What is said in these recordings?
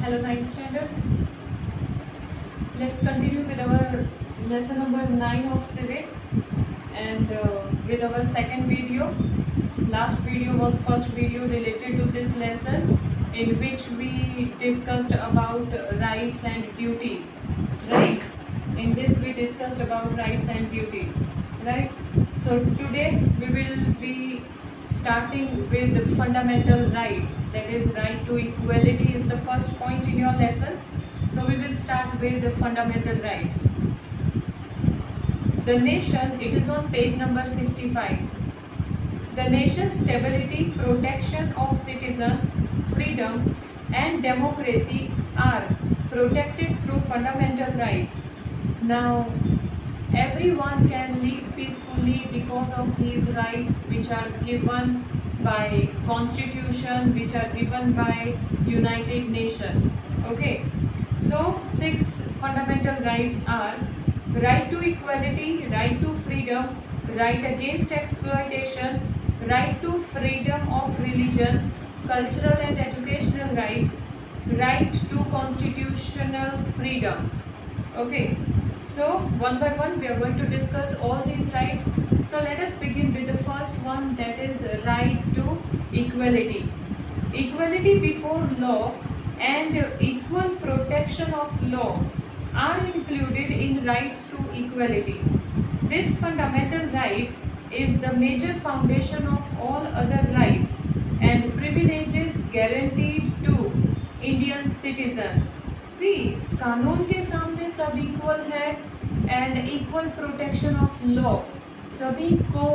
Hello, ninth standard. Let's continue with our lesson number 9 of civics and with our second video. Last video was first video related to this lesson, in which we discussed about rights and duties, right? In this we discussed about rights and duties, right? So today we will be starting with the fundamental rights, that is right to equality is the first point in your lesson. So we will start with the fundamental rights. The nation, it is on page number 65. The nation's stability, protection of citizens, freedom and democracy are protected through fundamental rights. Now, everyone can live peacefully because of these rights which are given by Constitution, which are given by United Nations. Okay, so 6 fundamental rights are right to equality, right to freedom, right against exploitation, right to freedom of religion, cultural and educational right, right to constitutional freedoms. Okay, so one by one we are going to discuss all these rights. So let us begin with the first one, that is right to equality. Equality before law and equal protection of law are included in rights to equality. This fundamental rights is the major foundation of all other rights and privileges guaranteed to Indian citizen. See, कानून के सामने सब equal है and equal protection of law, सभी को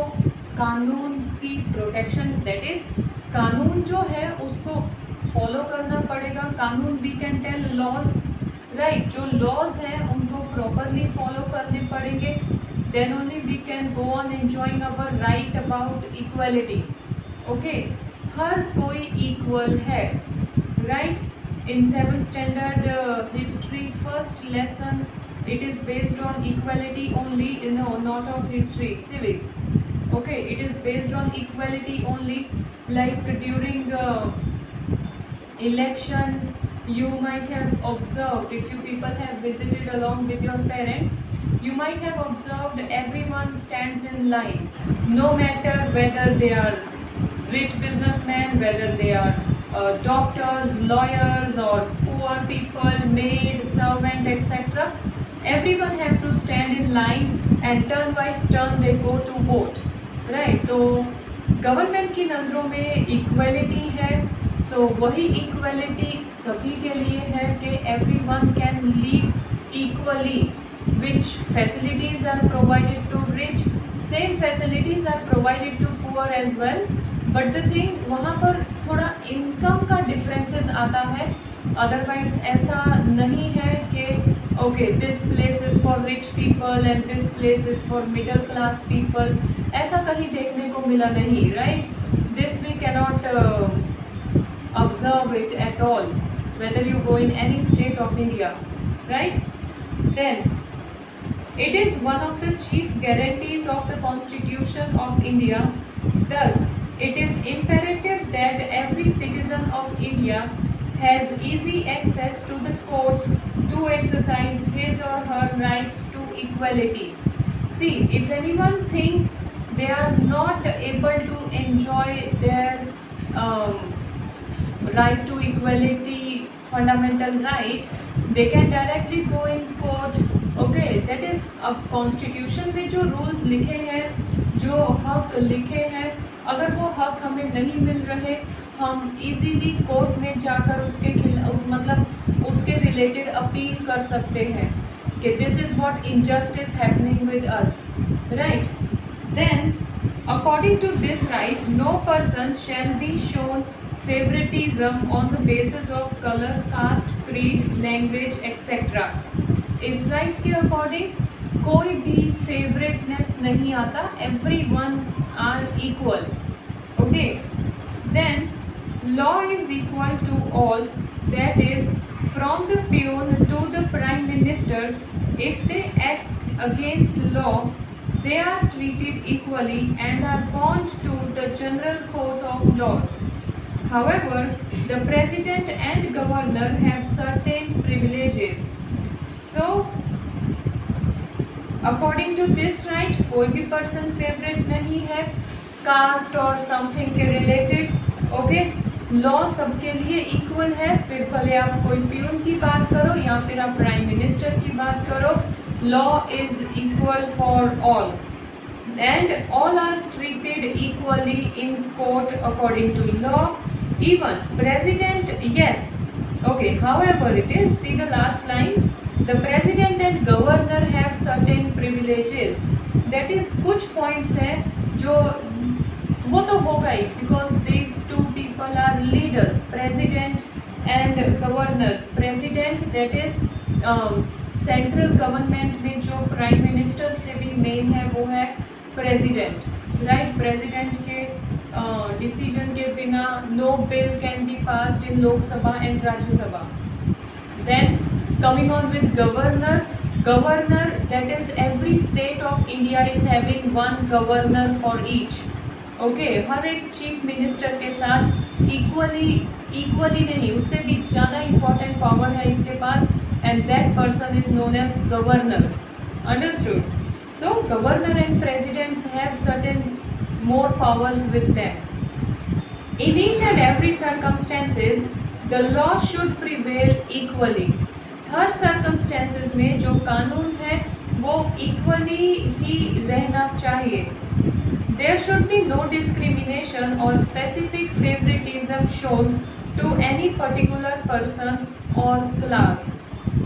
कानून की protection, that is कानून जो है उसको फॉलो करना पड़ेगा. कानून we can tell laws, right, जो लॉज हैं उनको प्रॉपरली फॉलो करने पड़ेंगे. Then only we can go on enjoying our right about equality. Okay, हर कोई इक्वल है, right. In 7th standard history first lesson, it is based on equality only. No, not of history, civics. Okay, it is based on equality only. Like during elections, you might have observed, if you people have visited along with your parents, you might have observed everyone stands in line, no matter whether they are rich businessmen, whether they are doctors, lawyers or poor people, maid, servant, etc. Everyone have to stand in line and turn by turn they go to vote, right? तो government की नज़रों में equality है, सो वही equality सभी के लिए है कि everyone can live equally. Which facilities are provided to rich, same facilities are provided to poor as well. But the thing वहाँ पर थोड़ा इनकम का डिफरेंसेस आता है. अदरवाइज ऐसा नहीं है कि okay this place is for rich people and this place is for middle class people. ऐसा कहीं देखने को मिला नहीं, right. This we cannot observe it at all whether you go in any state of India, right. Then it is one of the chief guarantees of the Constitution of India. Thus, it is imperative that every citizen of India has easy access to the courts to exercise his or her rights to equality. See, if anyone thinks they are not able to enjoy their right to equality, fundamental right, they can directly go in court. Okay, that is अब constitution में जो rules लिखे हैं, जो हक लिखे हैं, अगर वो हक हमें नहीं मिल रहे, हम इजीली कोर्ट में जाकर उसके मतलब उसके रिलेटेड अपील कर सकते हैं कि this is what injustice happening with us, right. Then according to this right, no person shall be shown favouritism on the basis of colour, caste, creed, language etcetera. इस राइट के according कोई भी favouriteness नहीं आता, everyone are equal. Okay, then law is equal to all, that is from the peon to the prime minister. If they act against law, they are treated equally and are bound to the general court of laws. However, the president and governor have certain privileges. So according to this right, कोई भी person favourite नहीं है cast और something के related. Okay, law सबके लिए equal है, फिर भले आप कोई प्यून की बात करो या फिर आप प्राइम मिनिस्टर की बात करो, law is equal for all and all are treated equally in court according to law. Even president, yes, okay, however it is, see the last line, the president and governor have certain privileges, that is कुछ points हैं जो वो तो होगा ही, because these two people are leaders, president and governors. President, that is central government में जो prime minister से भी मेन है वो है प्रेसिडेंट, राइट। प्रेसिडेंट के डिसीजन के बिना no bill can be passed in Lok Sabha and Rajya Sabha. Then coming on with governor, governor that is every state of India is having one governor for each. Okay, हर एक chief minister के साथ equally नहीं, उससे भी ज़्यादा इम्पोर्टेंट पावर है इसके पास, and that person is known as governor. Understood? So governor and presidents have certain more powers with them. In each and every circumstances the law should prevail equally. Her circumstances में जो कानून है वो equally ही रहना चाहिए। There should be no discrimination or specific favoritism shown to any particular person or class.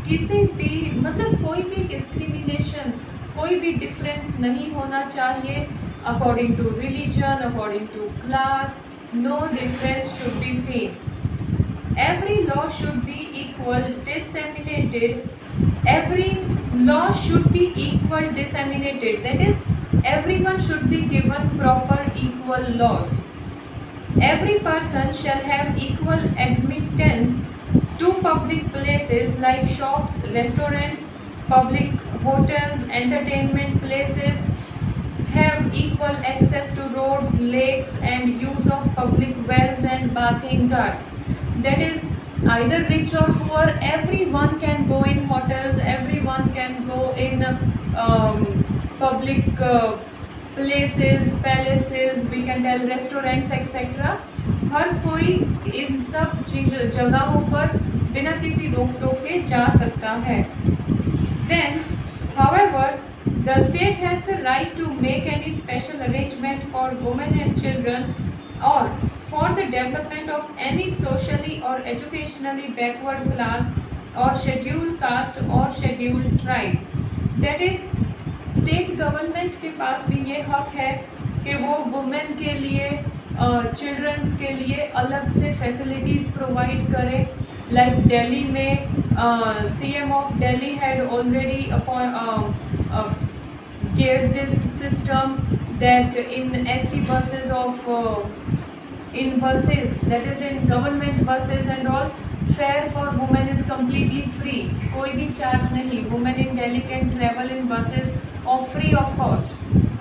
किसी भी मतलब कोई भी डिस्क्रिमिनेशन, कोई भी डिफरेंस नहीं होना चाहिए according to religion, according to class, no difference should be seen. Every law should be equal disseminated, every law should be equal disseminated, that is everyone should be given proper equal laws. Every person shall have equal admittance to public places like shops, restaurants, public hotels, entertainment places, have equal access to roads, lakes and use of public wells and bathing ghats. That is, either rich or poor, everyone can go in hotels, everyone can go in public places, palaces, we can tell restaurants, etc. हर कोई इन सब जगहों पर बिना किसी रोक टोक के जा सकता है। Then, however, the state has the right to make any special arrangement for women and children or for the development of any socially or educationally backward class or scheduled caste or scheduled tribe. That is, state government के पास भी ये हक है कि वो women के लिए, children's के लिए अलग से फैसिलिटीज़ प्रोवाइड करे। लाइक दिल्ली में CM of Delhi had already gave this system that in ST buses of in buses, that is in government buses and all, fare for women is completely free, कोई भी charge नहीं। women in Delhi can travel in buses of free of cost,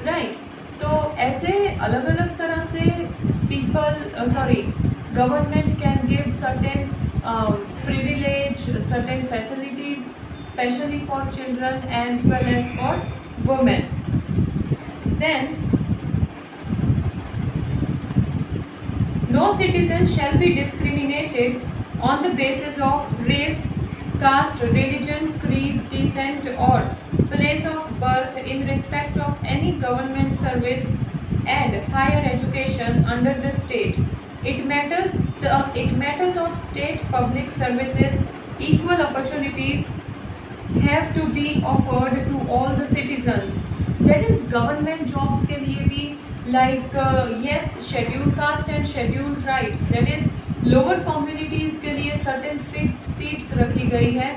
right? तो ऐसे अलग अलग तरह से government can give certain privilege, certain facilities especially for children as well as for women. Then no citizen shall be discriminated on the basis of race, caste, religion, creed, descent or place of birth in respect of any government service and higher education under the state. It matters of state public services, equal opportunities have to be offered to all the citizens. That is, government jobs के लिए भी like yes, scheduled caste and scheduled tribes, that is lower communities के लिए certain fixed seats रखी गई है,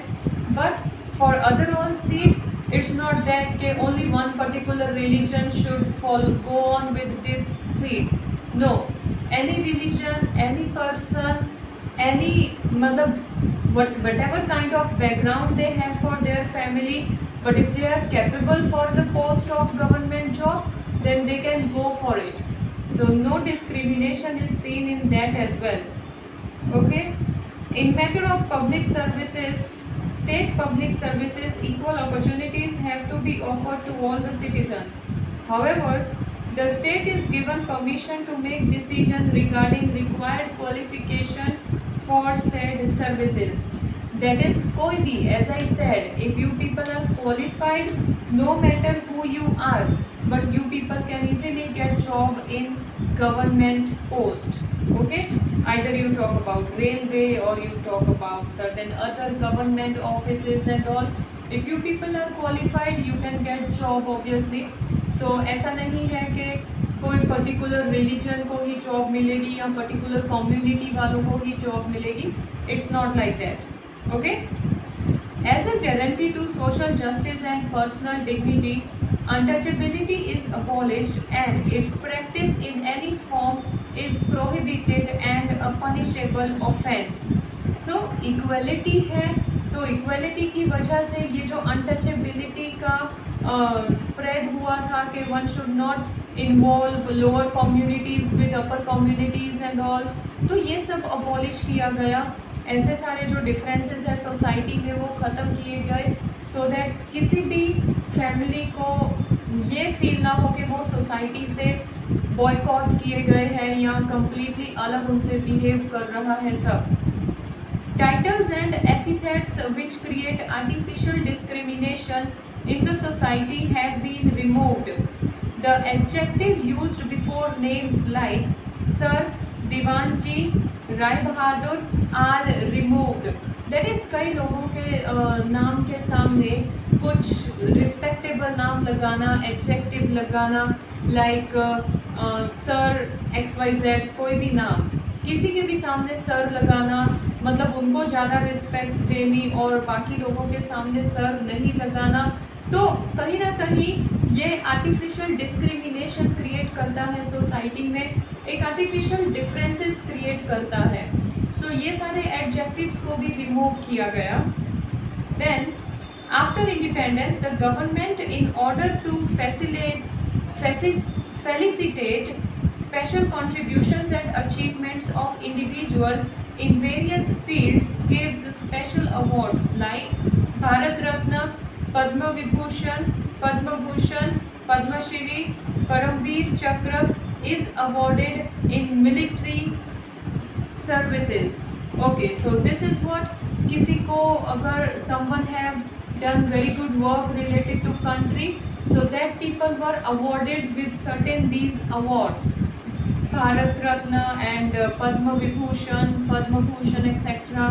but for other all seats it's not that के only one particular religion should go on with these seats. No, any religion, any person, any मतलब whatever kind of background they have for their family, but if they are capable for the post of government job, then they can go for it. So no discrimination is seen in that as well. Okay. In matter of public services, state public services, equal opportunities have to be offered to all the citizens. However, the state is given permission to make decision regarding required qualification for said services. That is, कोई भी, as I said, if you people are qualified, no matter who you are, but you people can easily get job in government post. Okay, either you talk about railway or you talk about certain other government offices and all. If you people are qualified, you can get job obviously. So ऐसा नहीं है कि कोई particular religion को ही job मिलेगी या particular community वालों को ही जॉब मिलेगी. It's not like that. Okay. As a guarantee to social justice and personal dignity, untouchability is abolished and its practice in any form is prohibited and a punishable offense. So equality है, तो equality की वजह से ये जो untouchability का spread हुआ था कि one should not involve lower communities with upper communities and all, तो ये सब abolish किया गया. ऐसे सारे जो डिफरेंसेस है सोसाइटी में वो ख़त्म किए गए, सो दैट किसी भी फैमिली को ये फील ना हो कि वो सोसाइटी से बॉयकॉट किए गए हैं या कम्प्लीटली अलग उनसे बिहेव कर रहा है सब. Titles and epithets which create artificial discrimination in the society have been removed. The adjective used before names like sir, Diwan ji, Rai Bahadur are removed. That is कई लोगों के नाम के सामने कुछ रिस्पेक्टेबल नाम लगाना, एडजेक्टिव लगाना, लाइक सर XYZ, कोई भी नाम किसी के भी सामने सर लगाना, मतलब उनको ज़्यादा रिस्पेक्ट देनी और बाकी लोगों के सामने सर नहीं लगाना. तो कहीं ना कहीं ये आर्टिफिशियल डिस्क्रिमिनेशन क्रिएट करता है सोसाइटी में, एक आर्टिफिशियल डिफरेंसेस क्रिएट करता है. सो ये सारे एडजेक्टिव्स को भी रिमूव किया गया. Then after independence the government in order to felicitate special contributions and achievements of individual in various fields gives special awards like Bharat Ratna, Padma Vibhushan, Padma Bhushan, Padma Shri, Paramveer Chakra is awarded in military services. Okay, so this is what, किसी को अगर someone have done very good work related to country, so that people were awarded with certain these awards, Bharat Ratna and Padma Vibhushan, Padma Bhushan, etc.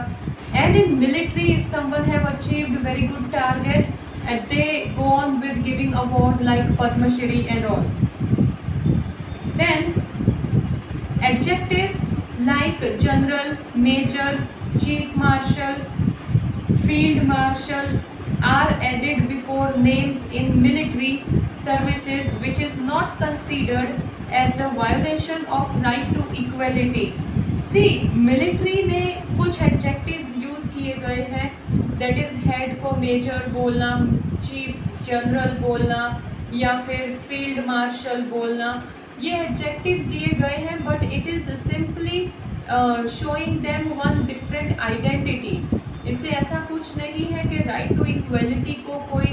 And in military, if someone have achieved very good target, and they go on with giving award like Padma Shri and all. Then adjectives like general, major, chief marshal, field marshal are added before names in military services, which is not considered as the violation of right to equality. See, military में कुछ adjectives use किए गए हैं, that is head को major बोलना, chief general बोलना या फिर field marshal बोलना. ये adjective दिए गए हैं, but it is simply showing them one different identity. इससे ऐसा कुछ नहीं है कि राइट टू इक्वलिटी को कोई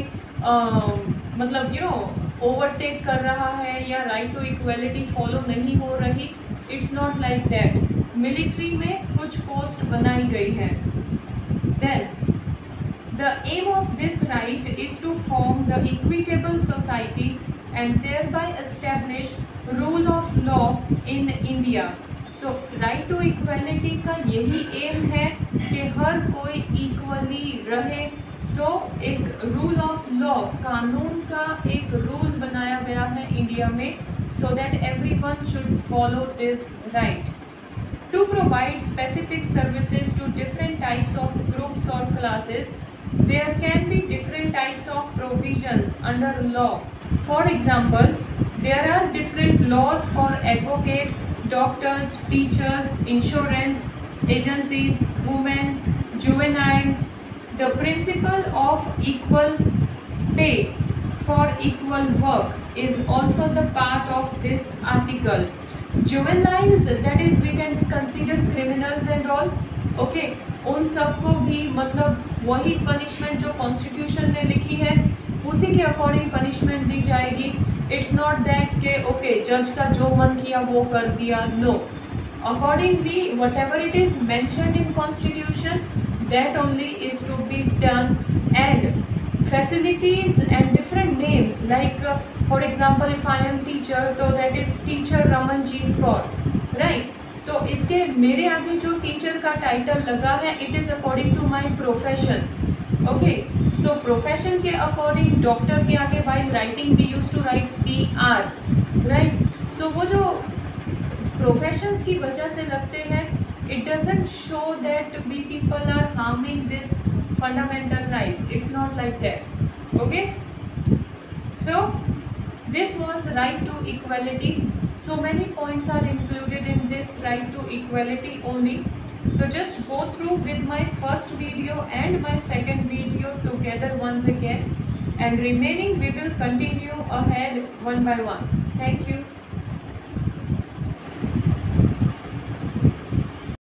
मतलब ओवरटेक कर रहा है या राइट टू इक्वलिटी फॉलो नहीं हो रही. It's not like that. Military में कुछ पोस्ट बनाई गई है. Then the aim of this right is to form the equitable society and thereby establish rule of law in India. So right to equality का यही एम है कि हर कोई इक्वली रहे. सो एक रूल ऑफ लॉ, कानून का एक रूल बनाया गया है इंडिया में, so that everyone should follow this right. To provide specific services to different types of groups और classes, there can be different types of provisions under law. For example, there are different laws for advocate, doctors, teachers, insurance agencies, women, juveniles. The principle of equal pay for equal work is also the part of this article. Juveniles, that is we can consider criminals and all, okay, उन सबको भी मतलब वही punishment जो constitution ने लिखी है उसी के अकॉर्डिंग पनिशमेंट दी जाएगी। इट्स नॉट दैट के ओके जज का जो मन किया वो कर दिया, no, accordingly whatever it is mentioned in constitution that only is to be done. And facilities and different names like for example if I am teacher तो that is teacher Ramanjeet Kaur, right? तो इसके मेरे आगे जो teacher का title लगा है it is according to my profession, okay. So profession के अकॉर्डिंग डॉक्टर के आगे while writing we use to write DR, right. So वो जो प्रोफेशंस की वजह से लगते हैं it doesn't show that we people are harming this fundamental right, it's not like that, okay। So this was right to equality, so many points are included in this right to equality only, so just go through with my first video and my second video together once again, and remaining we will continue ahead one by one. Thank you.